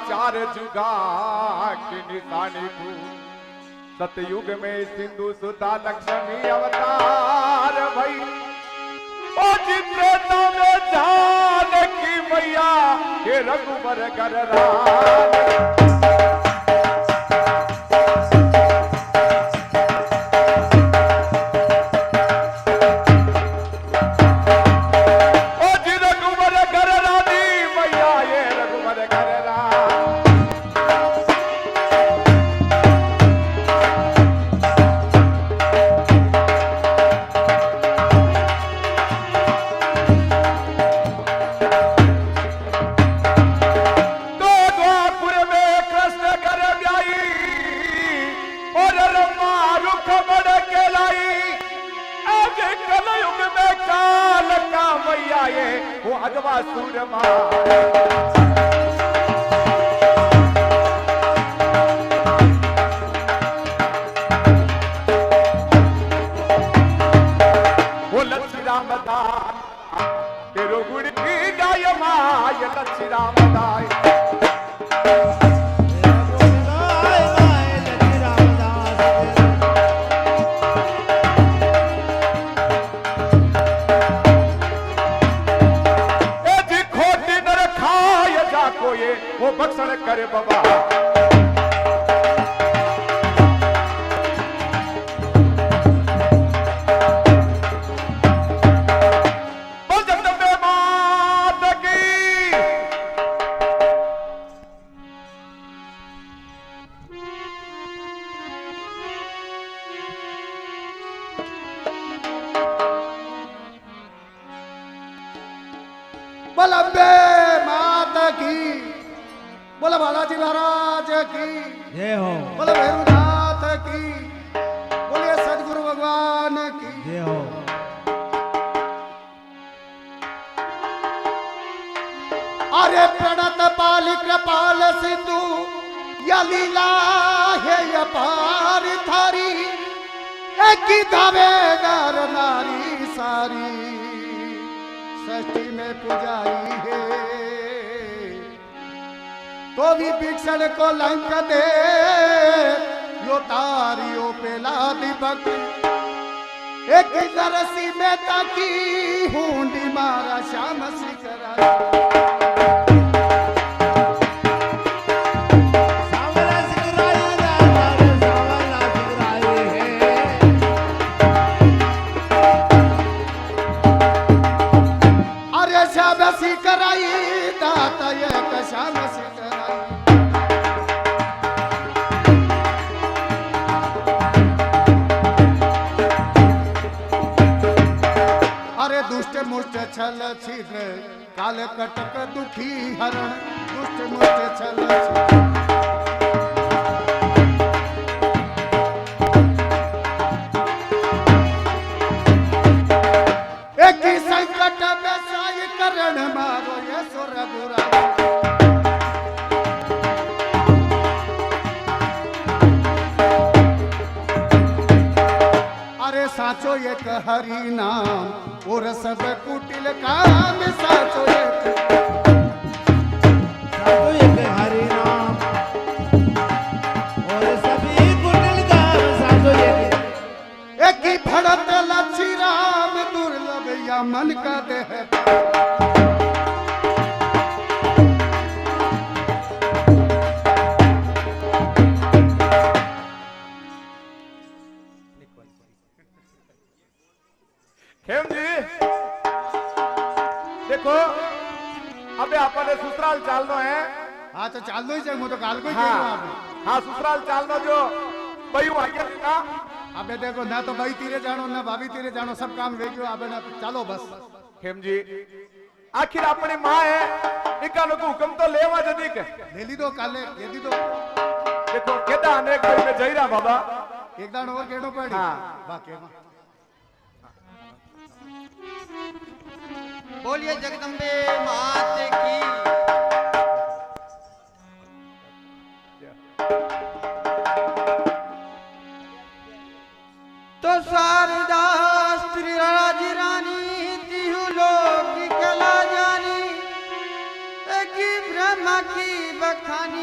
चार जुगा की निशानी को सतयुग में सिंधु सुधा लक्ष्मी अवतार भई ओ जितने तमे जान की मैया के रघुबर कर राम अगवा सूरमा वो लक्ष्मी राम दास तेरो गुण की गाय माय लक्ष्मी राम दास वो बक्सर करे बाबा बोल जगदम्बे मात की बोल अम्बे माता की बोला बालाजी महाराज की जय हो। बोला भैरवनाथ की बोलिए सदगुरु भगवान की जय हो। अरे प्रणत पाल कृपाल सिंधु या लीला है अपार थारी एक ही धावे नर नारी सारी षष्ठी में पुजारी है तो भी भीषण को लंक दे यो तारियों पे लादी बक एक नरसी में ताकी हुंडी मारा श्याम सिकरा अरे श्याम सिकराई दाता एक श्याम दुष्ट मुष्ट छल छिद्र काल कटक दुखी हरण दुष्ट मुष्ट छल एक ही संकट में साय करण मारो ये सुर बुरा अरे साचो एक हरि नाम और सब कुटिल काम साचो एक हरि नाम और सभी कुटिल काम साचो एक ही भड़त लक्ष्मी राम दुर्लभ या मन का देह खेम जी देखो अबे अपन ससुराल चालनो है। हाँ तो चाल दो ही चाहिए तो काल को ही हाँ ससुराल चालनो जो भाई आगे ना अबे देखो ना तो भाई तीरे जानो ना भाभी तीरे जानो सब काम वे गयो अबे ना चालो बस खेम जी आखिर अपनी माँ है इकानो को हुक्म तो लेवा जदी के ले ली दो काले ले दी दो देखो केदा अनेक भाई में जईरा बाबा एक दान और केड़ो पड़ी हाँ वाह केवा बोलिए जगदम्बे मात की तो शारदा स्त्री राज रानी तिहु लोक कला जानी की ब्रह्मा की बखानी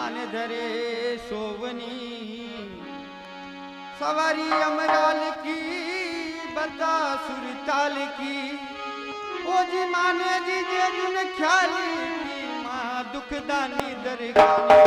मान धरे सोवनी सवारी अमराल की बता सुरताल की ओ जी माने जी जे जुन ख्याली की माँ दुखदानी दरगानी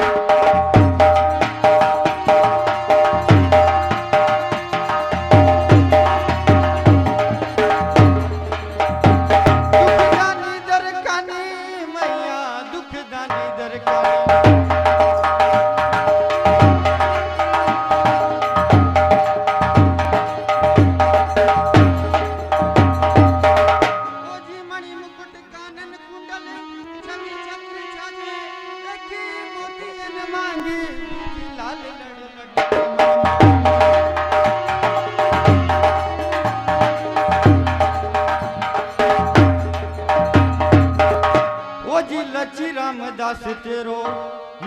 रामदास तेरो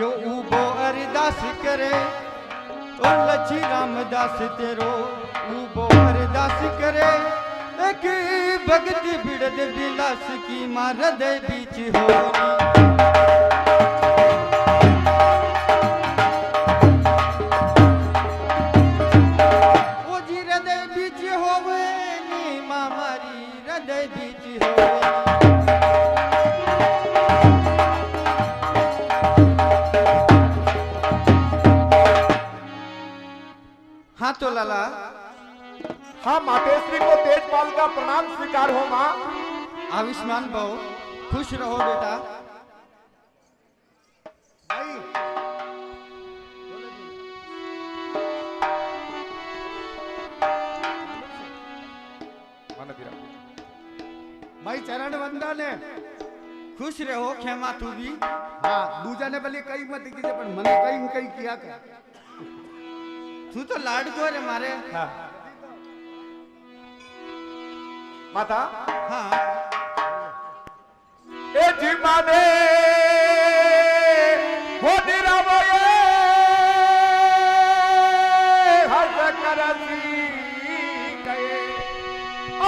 यो उबो अरदास करे ओ लच्छी रामदास तेरो उबो अरदास करे एक भगत बिड़द बिलास की मां हृदय बीच होनी ओ जी हृदय बीच होवे नी मां मारी हृदय बीच होवे हाँ तो लाला हाँ मातेश्री को तेजपाल का प्रणाम स्वीकार हो माँ। आयुष्मान बहु खुश रहो बेटा। भाई चरण वंदन है। खुश रहो खेमा तू भी। हाँ दूजा ने भले कई मत कीजिए पर मन कई किया कर तू तो लाड को रे मारे। हाँ। माता हाँ ए जी माने हो निरामये हज करसी गए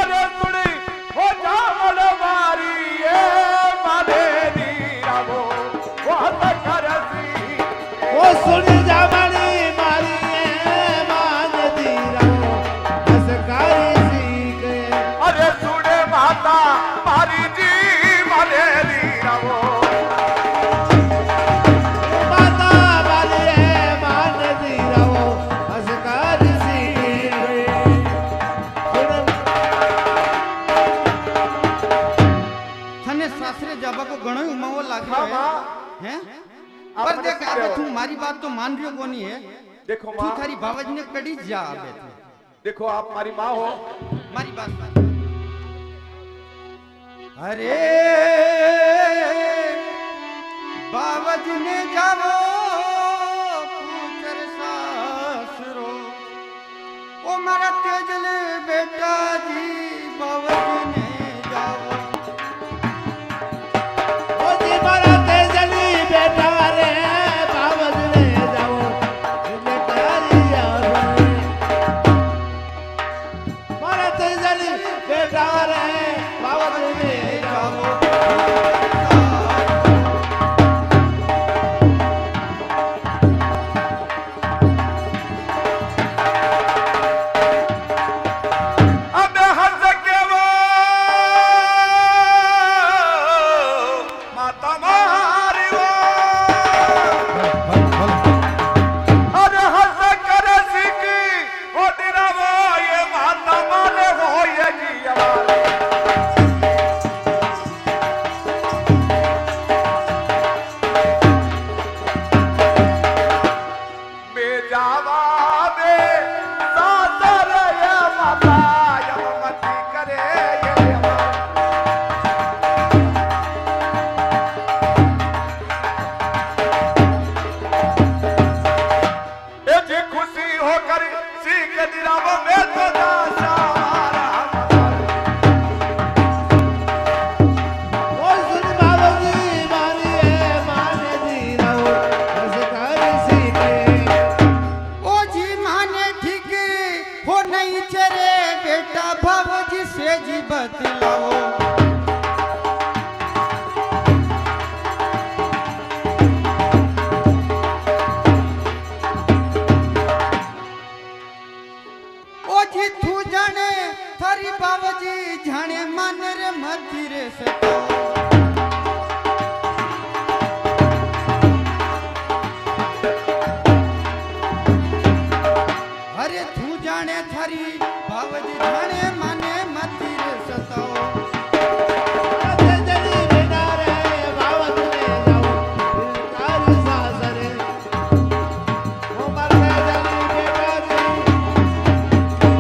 अरे सुनी हो जावल मारी ए माने निरामो वो हज करसी वो सुनी जावली मारी ए मान दीरामो हसकारी सी गए अरे सुने माता मारी जी माने दीरामो माता वाली है मान दीरामो हसकारी सी गए थने सासरे जाबा को घणो उमावो लागे हाँ माँ हैं आप पर मने देख सीखे अब हो। तू मारी बात तो मान रियो कोनी है। देखो तू माँ थारी बावज ने कड़ी जा आबे थे देखो आप हमारी माँ हो मारी बात अरे बावज ने जावो पूछर सासरो ओ मारा तेजल बेटा जी बावज ने जावो ओ जी मारा तेजली बेटा रे बावज ले जाओ बेटारी जाओ मारा तेजली बेटा रे बावज ले जाओ अब हंस के वो माता मारी वो अरे हंस कर सीखी हो तेरा वो ये माता माने हो ये जी हमारे बेजावा दे सासर ये माता यममती करे ये हमारे ए जी खुशी होकर सीख दिराव में तो दासा मारा ओ सुन बावजी मारी है मान दीरामो हसकारी सी गए ओ जी माने ठीक हो नहीं चरे बेटा बावज से जी बतलाओ सताओ। अरे तू जाने थारी भावजी जाने माने मती रे सताओ। ते जली बेटा रे बावत रे जाऊं कारी सासरे वो मरते जली बेटा रे।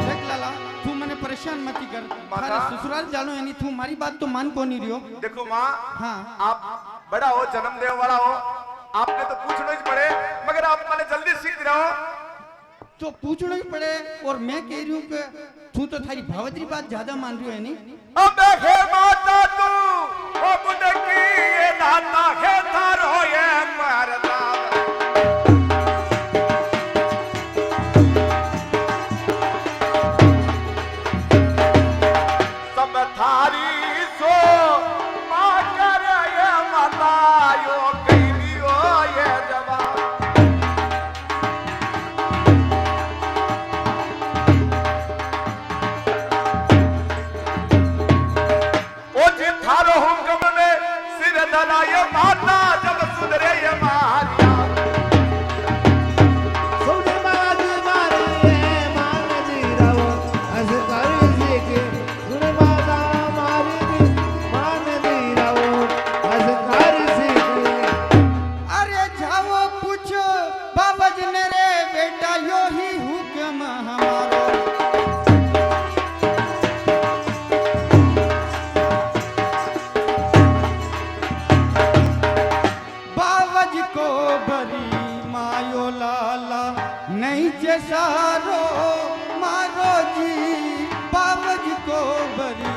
देख लाला तू मने परेशान मती कर। माता। थारे ससुराल जानो यानी तू मारी बात तो मान को नहीं रियो। देखो माँ, हाँ। आप बड़ा हो, जन्म देव वाला हो, आपने तो पूछना ही पड़े, मगर आप मैंने जल्दी सीख रहे हो। तो पूछना ही पड़े। और मैं कह रही हूँ कि तू तो थारी भावत्री बात ज्यादा मान रही हो है नहीं। अब है माता तू ओ बुढ़ की ये नाता है थारो ये मरदा। सब थारी सो मां कर ये माता यो कहीं हो ये जवान। ओ जी थारो हुक्म में सिर दलाए माता जब सुधरे ये मारिया। सुन बाज मारी रे मान जी रावो अस कारी सीखे। सुन माता मारी दी मान जी रावो अस कारी सीखे। अरे जाओ पूछो बाबज ने रे बेटा यो ही हुक्म हमारो। बाबज को बरी मायो लाला नहीं जसारो मारो जी बाबज को बरी।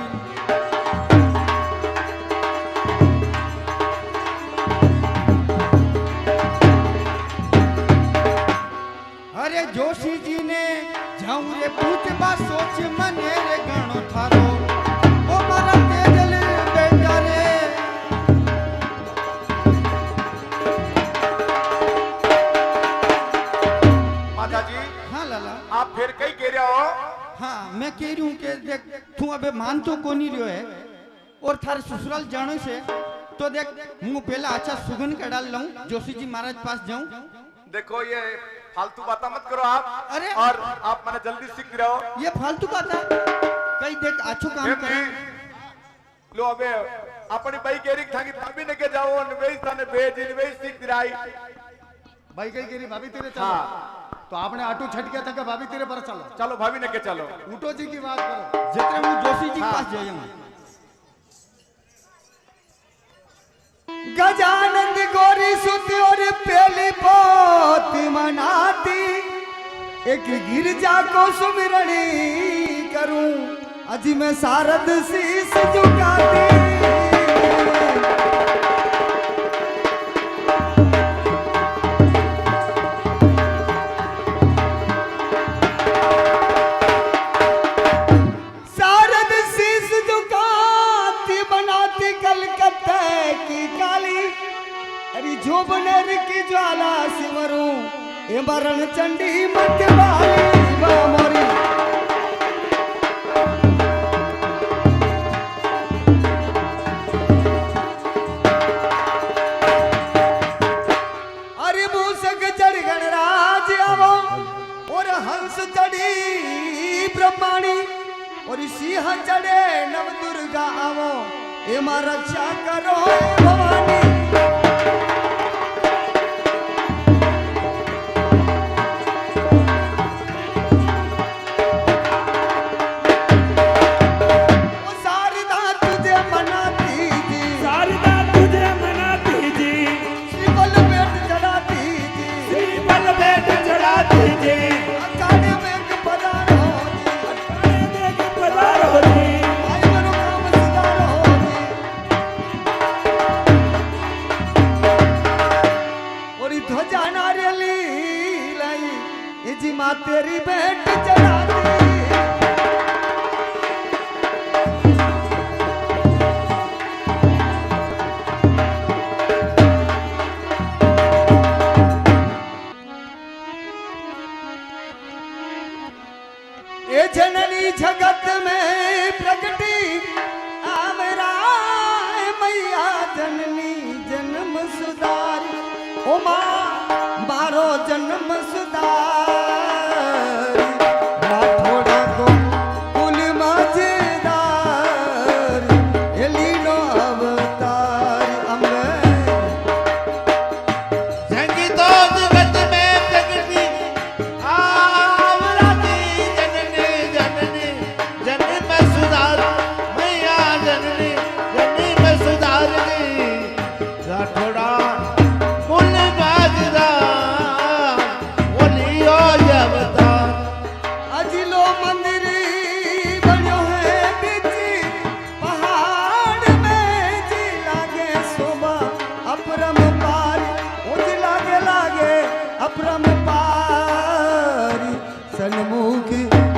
अरे जोशी जी ने जाऊं रे पूछ बा सोच मने रे गणो थारो ओ मारा तेजल बेटा रे। माता जी, हाँ लाला। आप फिर कहीं कह रहे हो? हाँ मैं कह रही हूँ कि देख तू अबे मान तो को नहीं रहो है और थारे ससुराल जाने से तो देख हूँ पहला अच्छा सुगन का डाल लाऊं जोशी जी महाराज पास जाऊं। देखो ये फालतू बातें मत करो आप। अरे। और आप मैंने जल्दी सीख रहे हो। ये फालतू बात है कहीं देख अच्छो काम एम करे। जी, लो अबे अपनी भाई कह रही था कि भाभी ने के जाओ निवेश थाने भेज निवेश सीख दिलाई। भाई कही कह रही भाभी तेरे चलो। हाँ। तो आपने आटू छट गया था कि भाभी तेरे पर चलो। चलो भाभी ने के चलो। ऊटो जी की बात करो। जितने हूँ जोशी जी के पास जाऊंगा। गजानंद गोरी सुती और पहली पोती मनाती एक गिरजा को सुमिरनी करूं अजी मैं सारद शीस झुकाती। सारद शीस झुकाती बनाती कलकत्ता की काली। अरे जोबनेर की ज्वाला सिमरूं ए मरण चंडी मत वाली मोरी। अरे मूसक चढ़ गणराज आवो और हंस चढ़ी ब्रह्माणी और सिंह चढ़े नव दुर्गा आवो ए मां रक्षा करो ए भवानी। तेरी भेंट चढ़ाती। ए जननी जगत में प्रगटी आमरा सन्मुख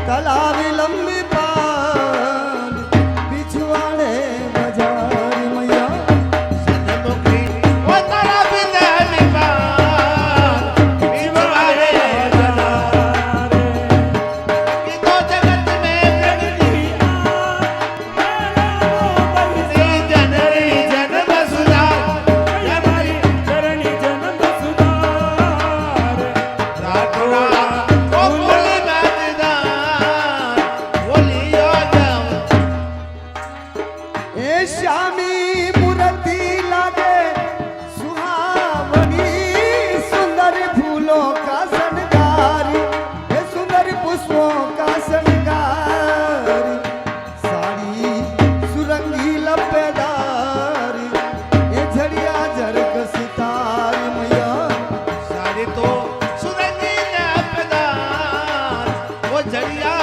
तलावी लंबी पान पिछवाड़े बाजार मैया सन्मुखी वो तारा बिंदनी पान पिछवाड़े बाजार ये तो जगत में प्रगति जननी जन्म सुधार हमारी जननी जन्म सुधार राठौड़ा वो बोली मैदान बोलियो जाऊं ए श्यामी मूर्ति लागे सुहावनी सुंदर फूलों का शृंगार ए सुंदर पुष्पों का शृंगार साड़ी सुरंगी लपेदार ए झड़िया झरक सितार मैया सारे तो सुरंगी ने अपदार वो झड़िया